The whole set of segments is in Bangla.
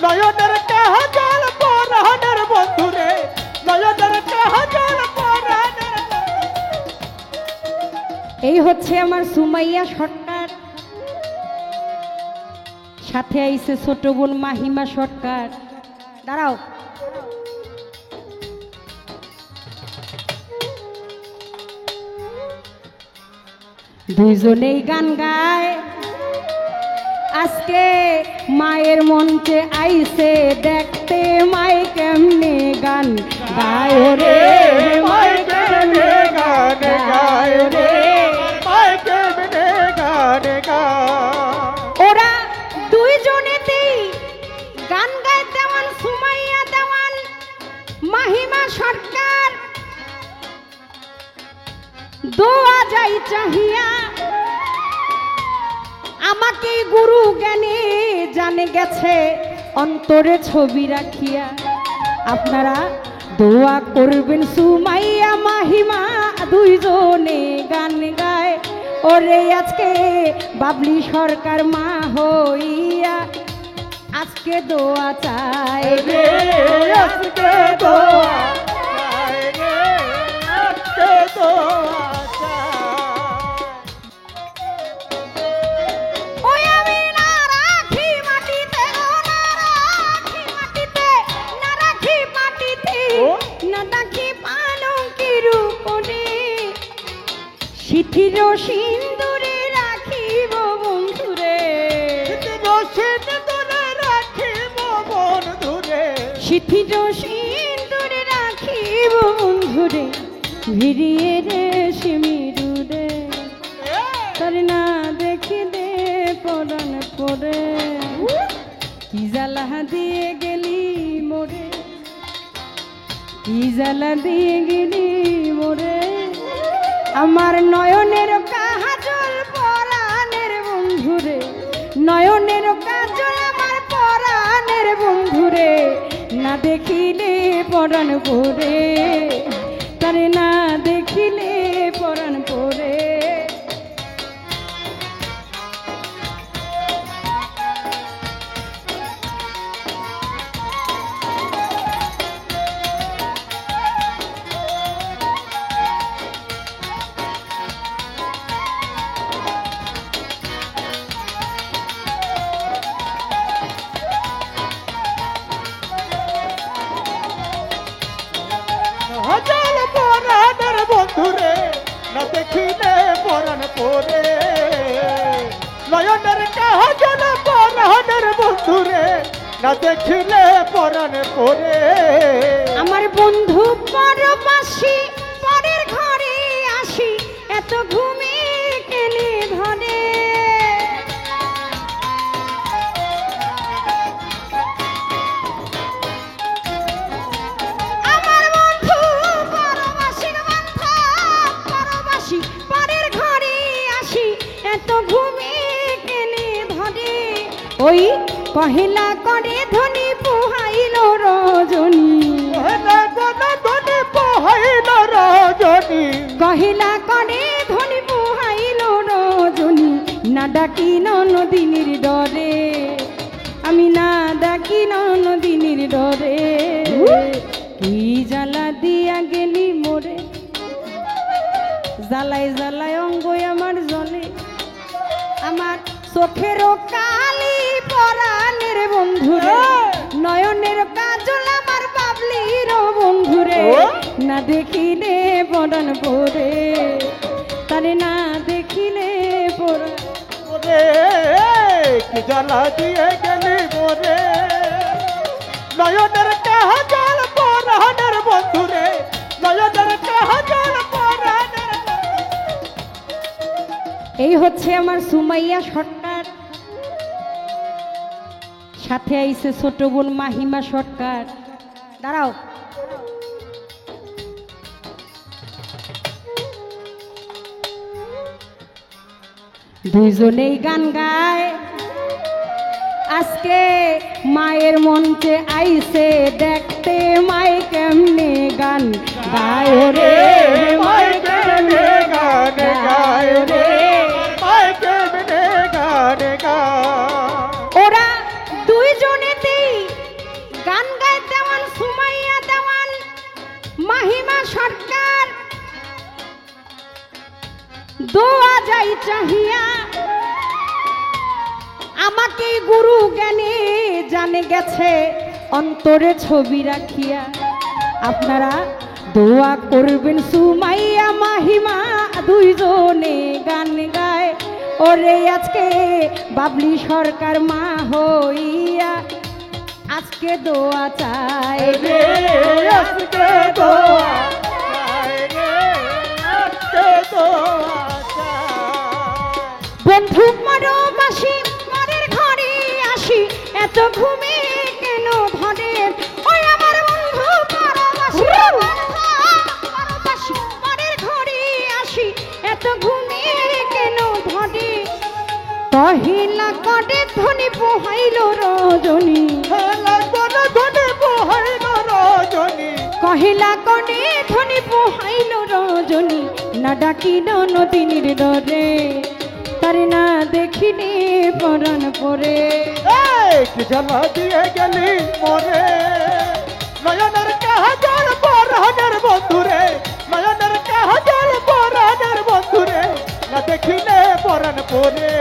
নয়নের কাজল পরাণের বন্ধুরে নয়নের কাজল পরাণের। এই হচ্ছে আমার সুমাইয়া সরকার, সাথে আইছে ছোট বোন মাহিমা সরকার। দাঁড়াও, দুইজনেই গান গায়, আজকে মায়ের মঞ্চে আইছে দেখতে মাই কেমনে গান গায় রে, মাই কেমনে গান গায় রে, মাই কেমনে গান গায়। ওরা দুইজনেতেই গান গায়, দেওয়ান সুমাইয়া দেওয়ান মাহিমা সরকার। দোয়া যাই চাহিয়া আমাকে গুরু জ্ঞানে জানে গেছে অন্তরে ছবি রাখিয়া। আপনারা দোয়া করবেন সুমাইয়া মাহিমা দুইজনে গান গায়। ওরে আজকে বাবলি সরকার মা হইয়া আজকে দোয়া চাই রে, আজকে দোয়া চাই রে, আজকে দোয়া চাই। ওই আমি না রাখি মাটিতে, ও না রাখি মাটিতে, না রাখি মাটিতে, না রাখি পালঙ্কের উপরে, সিথির সিন্দুরে রাখিব বন্ধুরে, সিঁদুরে রাখিব বন্ধুরে, সিথির সিন্দুরে রাখিব বন্ধুরে, ভিড়িয়ে রে সিমিরুরে, তার না দেখিলে পরাণ পরে, কি জ্বালা দিয়ে গেলি মোরে, কি জ্বালা দিয়ে গেলি মোরে, আমার নয়নের কাজল পরাণের বন্ধুরে, নয়নের কাজল আমার পরাণের বন্ধুরে, না দেখিলে পরাণ পরে, তারে না দেখিলে পরাণ পরে। কাজল পরাণের বন্ধুরে, না দেখিলে পরাণ পরে। নয়নের কাজল পরাণের বন্ধুরে, না দেখিলে পরাণ পরে। আমার বন্ধু পরবাসী পরের ঘরে আসি, এত ঘুমে কেনে ধরে, আমার বন্ধু পরবাসী বন্ধু পরবাসী পরের ঘরে আসি, এত ঘুমে কেনে ধরে, ওই পহেলা করে ধনী পোহাইল রজনী, পহেলা করে ধনী পোহাইল রজনী, কহিলা করে ধনী পোহাইল রজনী, না ডাকি নদিনীর ডরে, আমি না ডাকি নদিনীর ডরে, কি জ্বালা দিয়া গেলি মোরে, জ্বালাই জ্বালাই অঙ্গ আমার জলে, আমার চোখেরও কালি পরাণের বন্ধুরে, নয়নের কাজল আমার বাবলির বন্ধুরে, না দেখিলে পরাণ পরে, তারে না দেখিলে পরাণ ওরে কি জ্বালা দিয়ে গেলি মোরে। নয়নের কাজল পরাণের বন্ধুরে, নয়নের কাজল পরাণের। এই হচ্ছে আমার সুমাইয়া সরকার, সাথে আইছে ছোট বোন মাহিমা সরকার। দাঁড়াও, দুইজনেই গান গায়, আজকে মায়ের মঞ্চে আইছে দেখতে মাই কেমনে গান গায় রে, মাই কেমনে গান গায় রে, মাই কেমনে গান গায়। ওরা দুইজনেতেই গান গায় দেওয়ান সুমাইয়া দেওয়ান মাহিমা সরকার দোয়া যাই চাহিয়া আমাকে গুরু জ্ঞানে জানে গেছে অন্তরে ছবি রাখিয়া আপনারা দোয়া করবেন সুমাইয়া মাহিমা দুইজনে গান গায় ওরে আজকে বাবলি সরকার মা হইয়া আজকে দোয়া চায় রে আজকে দোয়া চাই রে, আজকে দোয়া চাই। বন্ধু মারো মাসি মারের ঘরে আসি এত ঘুমে কেন ধরে ওই আমার বন্ধু মারো মাসি মারের ঘরে আসি এত ঘুমে কেন ধরে কহিলা কডে ধনি পোহাইল রজনী লাগবো না ধনে পোহাইল রজনী, কহিলা কডে ধনি পোহাইল রজনী না ডাকিল নদীর ডরে তারে না দেখিলে পরাণ পরে এই কি জ্বালা দিয়ে গেলি মরে, নয়নের কাজল পরাণের বন্ধুরে, নয়নের কাজল পরাণের বন্ধুরে, না দেখিলে পরাণ পরে,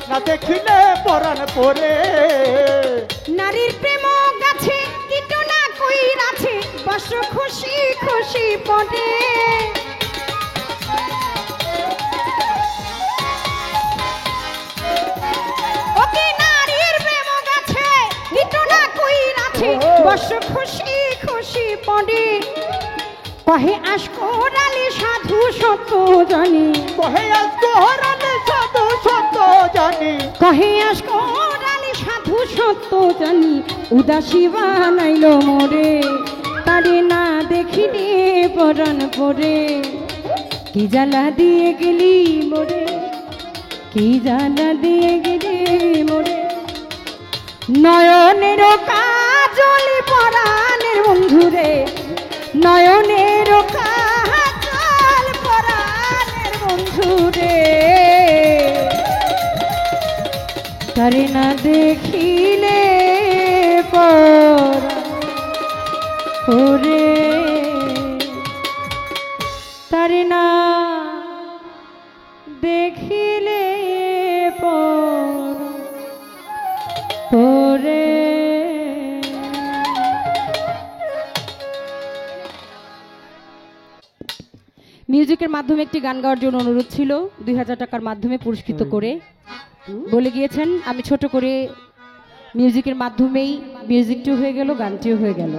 না দেখিলে পরাণ পরে। নারীর প্রেম গাছে কীটনা কইর আছে বস খুশি খুশি পড়ে ওকে নারীর প্রেম গাছে কীটনা কইর আছে বস খুশি খুশি পড়ে কহে আশকরালি সাধু সত্য জানি কহে আজ তোহরানে সাধু সত্য জানি, কহে আশকরালি সাধু সত্য জানি উদাসী বানাইল মোরে তারে না দেখিলে পরাণ পরে কি জ্বালা দিয়ে গেলি মোরে কি জ্বালা দিয়ে গেলি মোরে নয়নের কাজলি পরাণের বন্ধুরে নয়নের কাজল পরাণের বন্ধুরে তারে না দেখিলে পরে তারে না দেখিলে পরে মিউজিকের মাধ্যমে একটি গান গাওয়ার জন্য অনুরোধ ছিল 2000 টাকার মাধ্যমে পুরস্কৃত করে বলে গিয়েছেন আমি ছোট করে মিউজিকের মাধ্যমেই মিউজিকটিও হয়ে গেল গানটিও হয়ে গেল